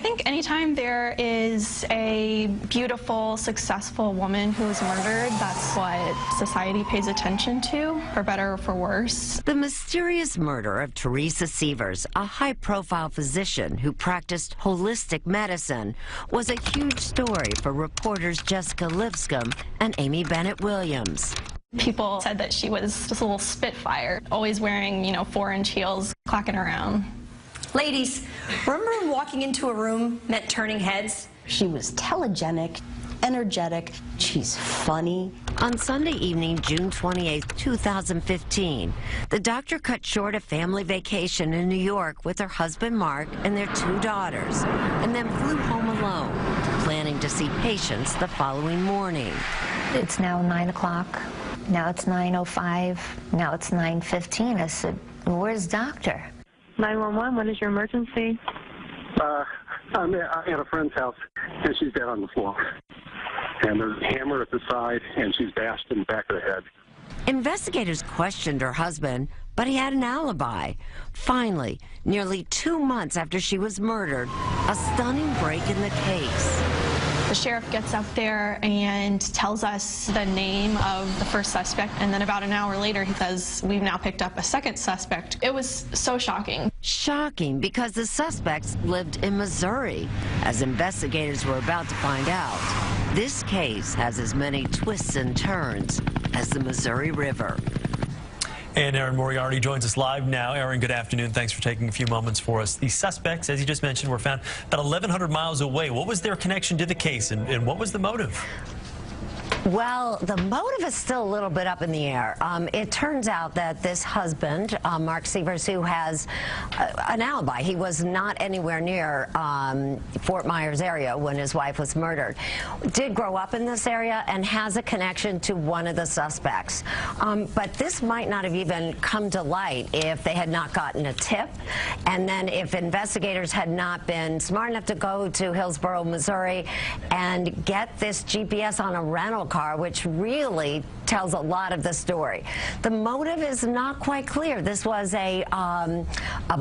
think anytime there is a beautiful, successful woman who is murdered, that's what society pays attention to, for better or for worse. The mysterious murder of Teresa Sievers, a high-profile physician who practiced holistic medicine, was a huge story for reporters Jessica Lipscomb and Amy Bennett Williams. People said that she was just a little spitfire, always wearing, 4-inch heels, clocking around. Ladies, remember when walking into a room meant turning heads? She was telegenic, energetic, she's funny. On Sunday evening, June 28, 2015, the doctor cut short a family vacation in New York with her husband Mark and their 2 daughters, and then flew home alone, planning to see patients the following morning. It's now 9 o'clock. Now it's 9:05. Now it's 9:15. I said, where's doctor? 911, what is your emergency? I'm at a friend's house, and she's dead on the floor. And there's a hammer at the side, and she's bashed in the back of the head. Investigators questioned her husband, but he had an alibi. Finally, nearly 2 months after she was murdered, a stunning break in the case. The sheriff gets up there and tells us the name of the first suspect, and then about an hour later he says, we've now picked up a second suspect. It was so shocking. Shocking because the suspects lived in Missouri. As investigators were about to find out, this case has as many twists and turns as the Missouri River. And Erin Moriarty joins us live now. Erin, good afternoon. Thanks for taking a few moments for us. The suspects, as you just mentioned, were found about 1,100 miles away. What was their connection to the case, and what was the motive? Well, the motive is still a little bit up in the air. It turns out that this husband, Mark Sievers, who has an alibi, he was not anywhere near Fort Myers area when his wife was murdered, did grow up in this area and has a connection to one of the suspects. But this might not have even come to light if they had not gotten a tip, and then if investigators had not been smart enough to go to Hillsborough, Missouri, and get this GPS on a rental car, which really tells a lot of the story. The motive is not quite clear. This was a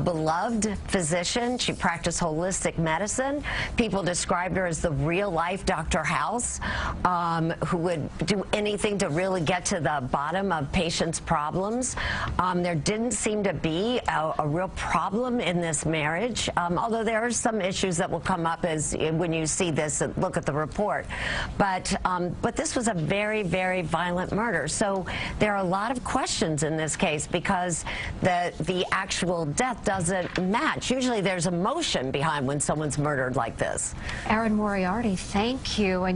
beloved physician. She practiced holistic medicine. People described her as the real-life Dr. House, who would do anything to really get to the bottom of patients' problems. There didn't seem to be a real problem in this marriage, although there are some issues that will come up as when you see this and look at the report. But this was a very, very violent murder. So there are a lot of questions in this case because the actual death doesn't match. Usually there's emotion behind when someone's murdered like this. Erin Moriarty, thank you. And